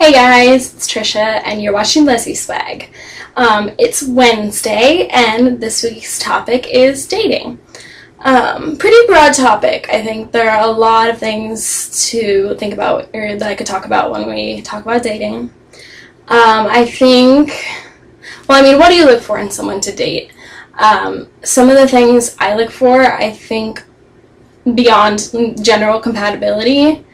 Hey guys, it's Trisha and you're watching Lesbswag. It's Wednesday and this week's topic is dating. Pretty broad topic. I think there are a lot of things to think about or that I could talk about when we talk about dating. What do you look for in someone to date? Some of the things I look for, I think, beyond general compatibility.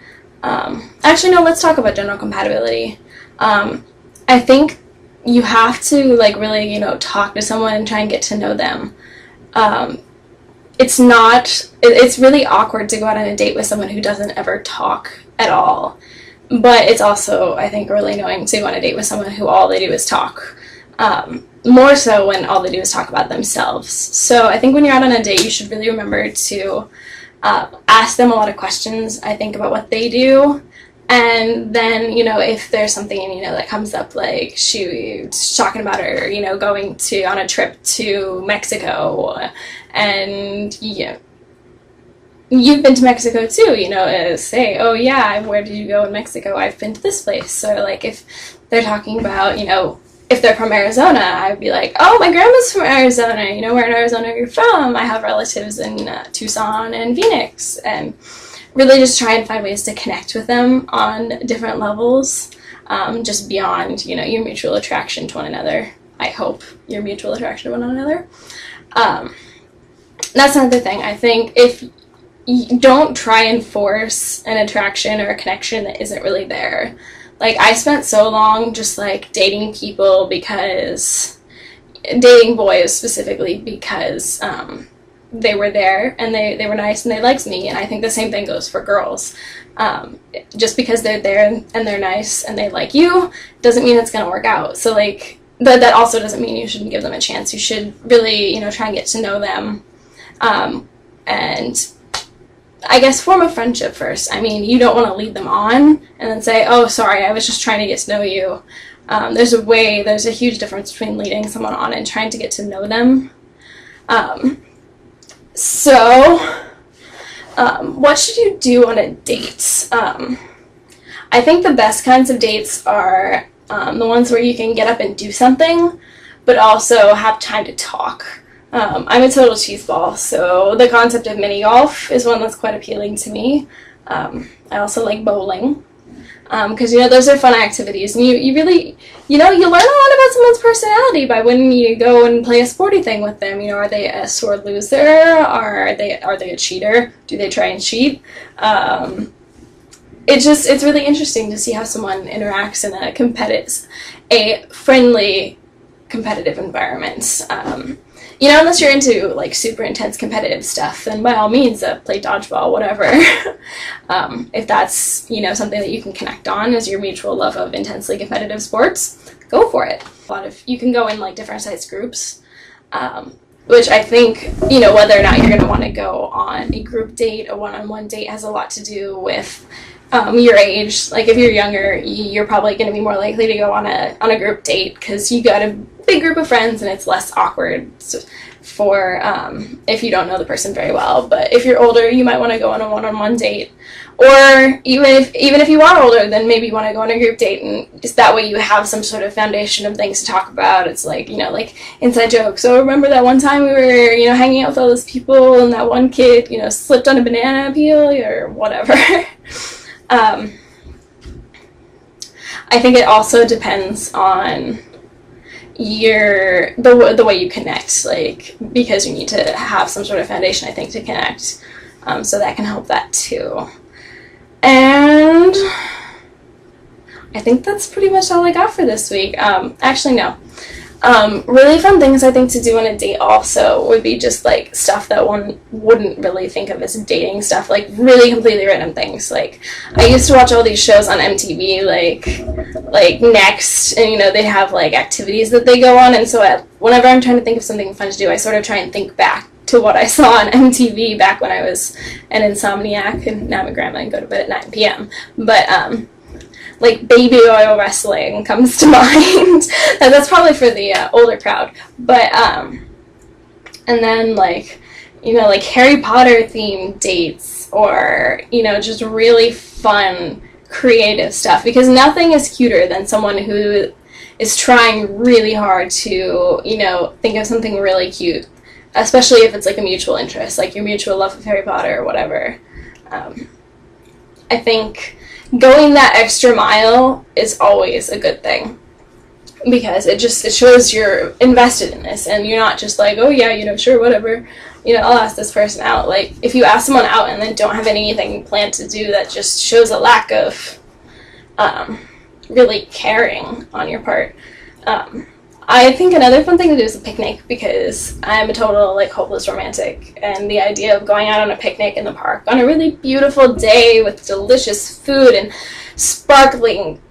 Let's talk about general compatibility. I think you have to really, talk to someone and try and get to know them. It's really awkward to go out on a date with someone who doesn't ever talk at all. But it's also, I think, really annoying to go on a date with someone who all they do is talk. More so when all they do is talk about themselves. So I think when you're out on a date, you should really remember to ask them a lot of questions, I think, about what they do. And then, if there's something, that comes up, like she's talking about her, going on a trip to Mexico, and, you've been to Mexico too, say, oh yeah, where did you go in Mexico? I've been to this place. So, if they're talking about, if they're from Arizona, I'd be like, oh, my grandma's from Arizona, where in Arizona you're from? I have relatives in Tucson and Phoenix, and really just try and find ways to connect with them on different levels, just beyond, your mutual attraction to one another. I hope your mutual attraction to one another. That's another thing. I think if you don't try and force an attraction or a connection that isn't really there. I spent so long just, dating people dating boys specifically because, they were there and they were nice and they liked me, and I think the same thing goes for girls. Just because they're there and they're nice and they like you doesn't mean it's gonna work out. So that also doesn't mean you shouldn't give them a chance. You should really try and get to know them, and I guess form a friendship first. You don't want to lead them on and then say, oh, sorry, I was just trying to get to know you. There's a huge difference between leading someone on and trying to get to know them. What should you do on a date? I think the best kinds of dates are the ones where you can get up and do something, but also have time to talk. I'm a total cheeseball, so the concept of mini golf is one that's quite appealing to me. I also like bowling, because those are fun activities, and you really, you learn a lot about someone's personality by when you go and play a sporty thing with them. Are they a sore loser? Are they a cheater? Do they try and cheat? It's really interesting to see how someone interacts in a friendly, competitive environment. Unless you're into super intense competitive stuff, then by all means play dodgeball, whatever. If that's something that you can connect on as your mutual love of intensely competitive sports, go for it. You can go in different size groups, which I think whether or not you're going to want to go on a group date, a one-on-one date, has a lot to do with your age. If you're younger, you're probably going to be more likely to go on a group date because you got a big group of friends and it's less awkward for if you don't know the person very well. But if you're older, you might want to go on a one-on-one date, or even if you are older, then maybe you want to go on a group date, and just that way you have some sort of foundation of things to talk about. It's like inside jokes. So remember that one time we were hanging out with all those people and that one kid slipped on a banana peel or whatever. I think it also depends on the way you connect, because you need to have some sort of foundation, I think, to connect, so that can help that too. And I think that's pretty much all I got for this week. Actually, no. Really fun things I think to do on a date also would be just stuff that one wouldn't really think of as dating stuff, really completely random things. I used to watch all these shows on MTV, like Next, and they have activities that they go on, and so whenever I'm trying to think of something fun to do, I sort of try and think back to what I saw on MTV back when I was an insomniac, and now I'm a grandma and go to bed at 9 p.m. But baby oil wrestling comes to mind. That's probably for the older crowd. But and then Harry Potter themed dates, or just really fun creative stuff, because nothing is cuter than someone who is trying really hard to, you know, think of something really cute, especially if it's like a mutual interest, like your mutual love of Harry Potter or whatever. I think going that extra mile is always a good thing, because it shows you're invested in this, and you're not just like, oh yeah, you know, sure, whatever, you know, I'll ask this person out. Like, if you ask someone out and then don't have anything planned to do, that just shows a lack of really caring on your part. I think another fun thing to do is a picnic, because I'm a total, like, hopeless romantic, and the idea of going out on a picnic in the park on a really beautiful day with delicious food and sparkling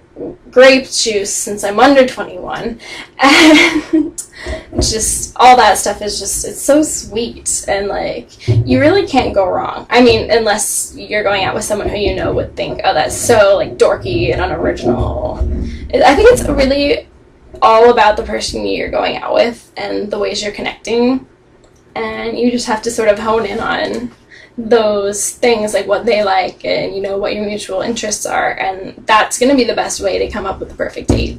grape juice, since I'm under 21, and just all that stuff is just, it's so sweet, and like, you really can't go wrong. I mean, unless you're going out with someone who you know would think, oh, that's so like dorky and unoriginal. I think it's really all about the person you're going out with and the ways you're connecting, and you just have to sort of hone in on those things, like what they like, and you know, what your mutual interests are, and that's going to be the best way to come up with the perfect date,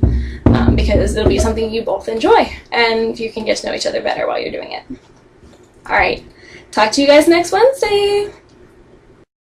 because it'll be something you both enjoy, and you can get to know each other better while you're doing it. Alright, talk to you guys next Wednesday!